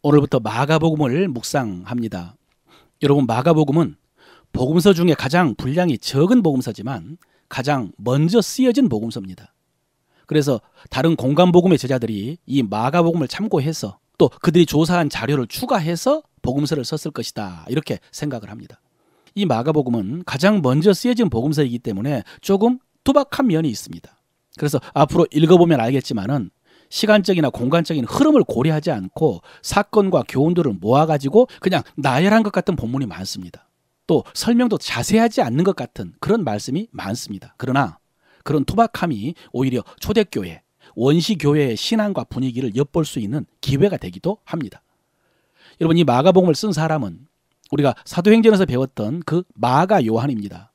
오늘부터 마가복음을 묵상합니다. 여러분, 마가복음은 복음서 중에 가장 분량이 적은 복음서지만 가장 먼저 쓰여진 복음서입니다. 그래서 다른 공간복음의 저자들이 이 마가복음을 참고해서 또 그들이 조사한 자료를 추가해서 복음서를 썼을 것이다, 이렇게 생각을 합니다. 이 마가복음은 가장 먼저 쓰여진 복음서이기 때문에 조금 투박한 면이 있습니다. 그래서 앞으로 읽어보면 알겠지만은 시간적이나 공간적인 흐름을 고려하지 않고 사건과 교훈들을 모아가지고 그냥 나열한 것 같은 본문이 많습니다. 또 설명도 자세하지 않는 것 같은 그런 말씀이 많습니다. 그러나 그런 투박함이 오히려 초대교회, 원시교회의 신앙과 분위기를 엿볼 수 있는 기회가 되기도 합니다. 여러분, 이 마가복음을 쓴 사람은 우리가 사도행전에서 배웠던 그 마가 요한입니다.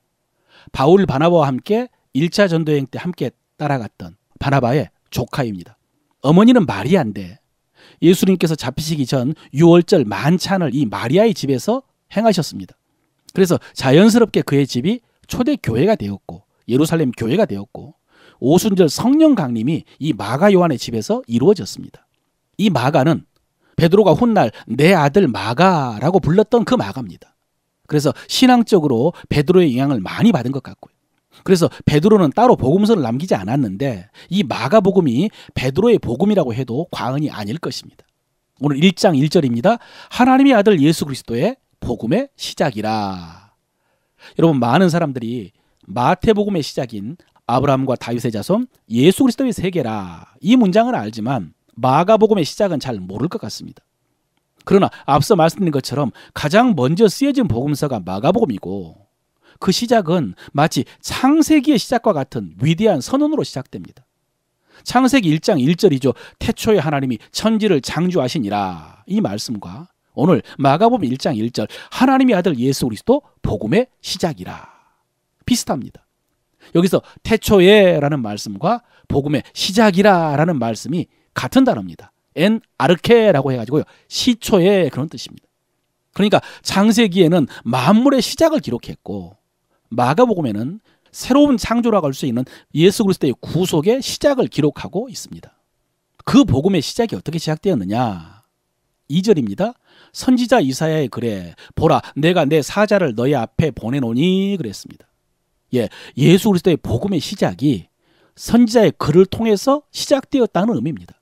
바울 바나바와 함께 1차 전도여행 때 함께 따라갔던 바나바의 조카입니다. 어머니는 마리아인데 예수님께서 잡히시기 전 유월절 만찬을 이 마리아의 집에서 행하셨습니다. 그래서 자연스럽게 그의 집이 초대교회가 되었고 예루살렘 교회가 되었고 오순절 성령 강림이 이 마가 요한의 집에서 이루어졌습니다. 이 마가는 베드로가 훗날 내 아들 마가라고 불렀던 그 마가입니다. 그래서 신앙적으로 베드로의 영향을 많이 받은 것 같고요. 그래서 베드로는 따로 복음서를 남기지 않았는데 이 마가복음이 베드로의 복음이라고 해도 과언이 아닐 것입니다. 오늘 1장 1절입니다. 하나님의 아들 예수 그리스도의 복음의 시작이라. 여러분, 많은 사람들이 마태복음의 시작인 아브라함과 다윗의 자손 예수 그리스도의 세계라, 이 문장은 알지만 마가복음의 시작은 잘 모를 것 같습니다. 그러나 앞서 말씀드린 것처럼 가장 먼저 쓰여진 복음서가 마가복음이고 그 시작은 마치 창세기의 시작과 같은 위대한 선언으로 시작됩니다. 창세기 1장 1절이죠. 태초에 하나님이 천지를 창조하시니라, 이 말씀과 오늘 마가복음 1장 1절 하나님의 아들 예수 그리스도 복음의 시작이라 비슷합니다. 여기서 태초에 라는 말씀과 복음의 시작이라 라는 말씀이 같은 단어입니다. 엔 아르케라고 해가지고요, 시초에, 그런 뜻입니다. 그러니까 창세기에는 만물의 시작을 기록했고 마가복음에는 새로운 창조라고 할 수 있는 예수 그리스도의 구속의 시작을 기록하고 있습니다. 그 복음의 시작이 어떻게 시작되었느냐? 2절입니다. 선지자 이사야의 글에 보라 내가 내 사자를 너희 앞에 보내노니 그랬습니다. 예수 그리스도의 복음의 시작이 선지자의 글을 통해서 시작되었다는 의미입니다.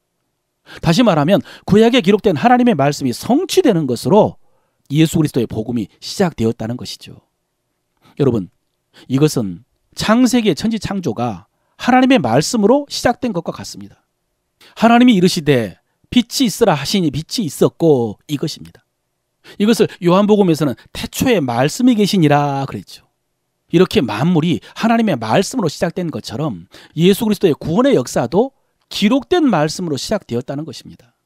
다시 말하면 구약에 기록된 하나님의 말씀이 성취되는 것으로 예수 그리스도의 복음이 시작되었다는 것이죠. 여러분, 이것은 창세기의 천지 창조가 하나님의 말씀으로 시작된 것과 같습니다. 하나님이 이르시되 빛이 있으라 하시니 빛이 있었고, 이것입니다. 이것을 요한복음에서는 태초에 말씀이 계시니라 그랬죠. 이렇게 만물이 하나님의 말씀으로 시작된 것처럼 예수 그리스도의 구원의 역사도 기록된 말씀으로 시작되었다는 것입니다.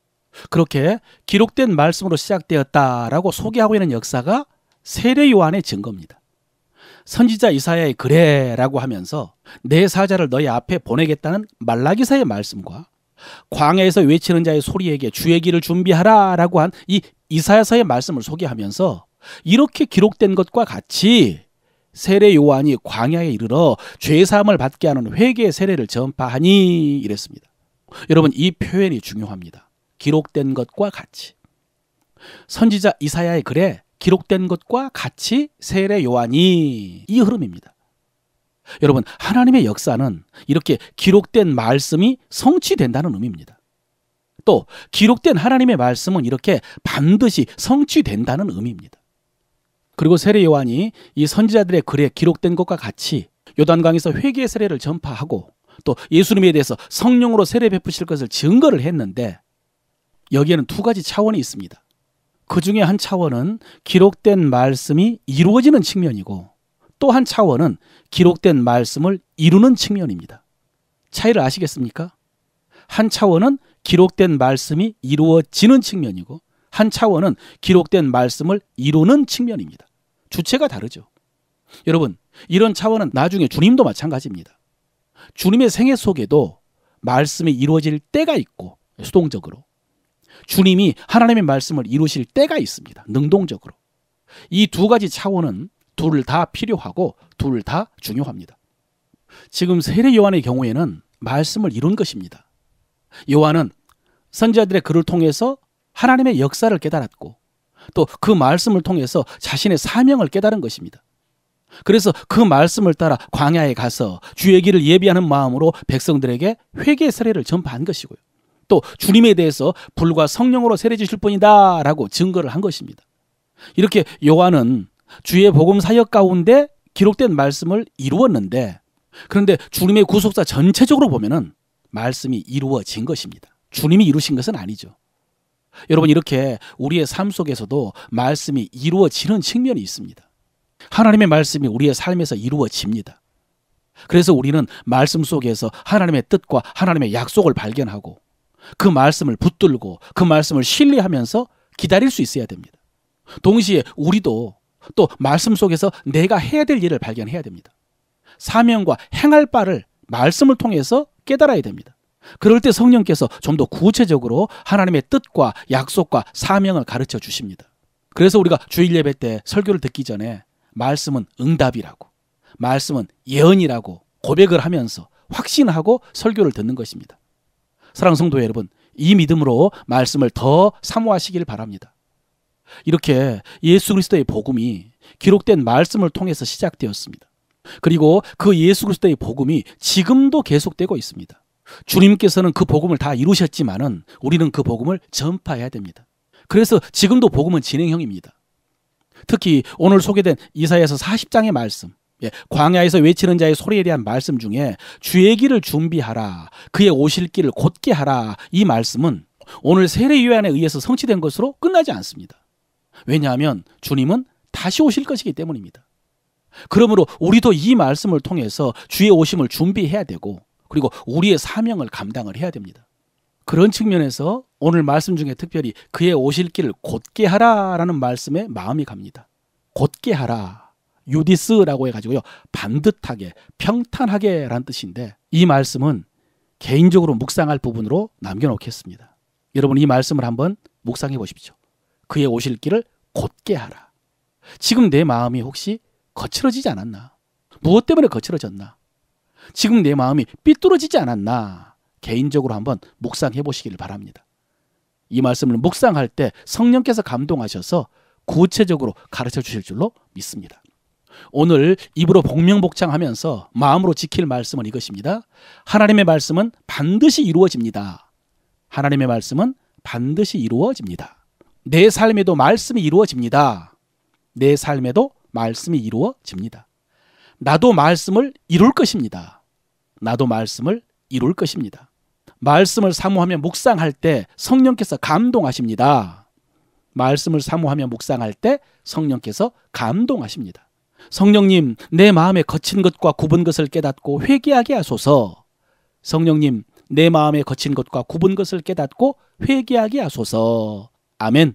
그렇게 기록된 말씀으로 시작되었다라고 소개하고 있는 역사가 세례 요한의 증거입니다. 선지자 이사야의 글에라고 하면서 내 사자를 너희 앞에 보내겠다는 말라기서의 말씀과 광야에서 외치는 자의 소리에게 주의 길을 준비하라 라고 한 이 이사야서의 말씀을 소개하면서 이렇게 기록된 것과 같이 세례 요한이 광야에 이르러 죄사함을 받게 하는 회개의 세례를 전파하니 이랬습니다. 여러분, 이 표현이 중요합니다. 기록된 것과 같이. 선지자 이사야의 글에 기록된 것과 같이 세례 요한이, 이 흐름입니다. 여러분, 하나님의 역사는 이렇게 기록된 말씀이 성취된다는 의미입니다. 또 기록된 하나님의 말씀은 이렇게 반드시 성취된다는 의미입니다. 그리고 세례 요한이 이 선지자들의 글에 기록된 것과 같이 요단강에서 회개의 세례를 전파하고 또 예수님에 대해서 성령으로 세례 베푸실 것을 증거를 했는데 여기에는 두 가지 차원이 있습니다. 그 중에 한 차원은 기록된 말씀이 이루어지는 측면이고 또 한 차원은 기록된 말씀을 이루는 측면입니다. 차이를 아시겠습니까? 한 차원은 기록된 말씀이 이루어지는 측면이고 한 차원은 기록된 말씀을 이루는 측면입니다. 주체가 다르죠. 여러분, 이런 차원은 나중에 주님도 마찬가지입니다. 주님의 생애 속에도 말씀이 이루어질 때가 있고 수동적으로 주님이 하나님의 말씀을 이루실 때가 있습니다. 능동적으로. 이 두 가지 차원은 둘 다 필요하고 둘 다 중요합니다. 지금 세례 요한의 경우에는 말씀을 이룬 것입니다. 요한은 선지자들의 글을 통해서 하나님의 역사를 깨달았고 또 그 말씀을 통해서 자신의 사명을 깨달은 것입니다. 그래서 그 말씀을 따라 광야에 가서 주의 길을 예비하는 마음으로 백성들에게 회개의 세례를 전파한 것이고요. 또 주님에 대해서 불과 성령으로 세례 주실 뿐이다 라고 증거를 한 것입니다. 이렇게 요한은 주의 복음 사역 가운데 기록된 말씀을 이루었는데, 그런데 주님의 구속사 전체적으로 보면은 말씀이 이루어진 것입니다. 주님이 이루신 것은 아니죠. 여러분, 이렇게 우리의 삶 속에서도 말씀이 이루어지는 측면이 있습니다. 하나님의 말씀이 우리의 삶에서 이루어집니다. 그래서 우리는 말씀 속에서 하나님의 뜻과 하나님의 약속을 발견하고 그 말씀을 붙들고 그 말씀을 신뢰하면서 기다릴 수 있어야 됩니다. 동시에 우리도 또 말씀 속에서 내가 해야 될 일을 발견해야 됩니다. 사명과 행할 바를 말씀을 통해서 깨달아야 됩니다. 그럴 때 성령께서 좀 더 구체적으로 하나님의 뜻과 약속과 사명을 가르쳐 주십니다. 그래서 우리가 주일 예배 때 설교를 듣기 전에 말씀은 응답이라고, 말씀은 예언이라고 고백을 하면서 확신하고 설교를 듣는 것입니다. 사랑하는 성도 여러분, 이 믿음으로 말씀을 더 사모하시길 바랍니다. 이렇게 예수 그리스도의 복음이 기록된 말씀을 통해서 시작되었습니다. 그리고 그 예수 그리스도의 복음이 지금도 계속되고 있습니다. 주님께서는 그 복음을 다 이루셨지만은 우리는 그 복음을 전파해야 됩니다. 그래서 지금도 복음은 진행형입니다. 특히 오늘 소개된 이사야서 40장의 말씀, 광야에서 외치는 자의 소리에 대한 말씀 중에 주의 길을 준비하라, 그의 오실 길을 곧게 하라, 이 말씀은 오늘 세례 요한에 의해서 성취된 것으로 끝나지 않습니다. 왜냐하면 주님은 다시 오실 것이기 때문입니다. 그러므로 우리도 이 말씀을 통해서 주의 오심을 준비해야 되고, 그리고 우리의 사명을 감당을 해야 됩니다. 그런 측면에서 오늘 말씀 중에 특별히 그의 오실 길을 곧게 하라라는 말씀에 마음이 갑니다. 곧게 하라, 유디스라고 해가지고요, 반듯하게, 평탄하게 라는 뜻인데, 이 말씀은 개인적으로 묵상할 부분으로 남겨놓겠습니다. 여러분, 이 말씀을 한번 묵상해 보십시오. 그의 오실 길을 곧게 하라. 지금 내 마음이 혹시 거칠어지지 않았나? 무엇 때문에 거칠어졌나? 지금 내 마음이 삐뚤어지지 않았나? 개인적으로 한번 묵상해 보시길 바랍니다. 이 말씀을 묵상할 때 성령께서 감동하셔서 구체적으로 가르쳐 주실 줄로 믿습니다. 오늘 입으로 복명복창하면서 마음으로 지킬 말씀은 이것입니다. 하나님의 말씀은 반드시 이루어집니다. 하나님의 말씀은 반드시 이루어집니다. 내 삶에도 말씀이 이루어집니다. 내 삶에도 말씀이 이루어집니다. 나도 말씀을 이룰 것입니다. 나도 말씀을 이룰 것입니다. 말씀을 사모하며 묵상할 때 성령께서 감동하십니다. 말씀을 사모하며 묵상할 때 성령께서 감동하십니다. 성령님, 내 마음에 거친 것과 굽은 것을 깨닫고 회개하게 하소서. 성령님, 내 마음에 거친 것과 굽은 것을 깨닫고 회개하게 하소서. 아멘.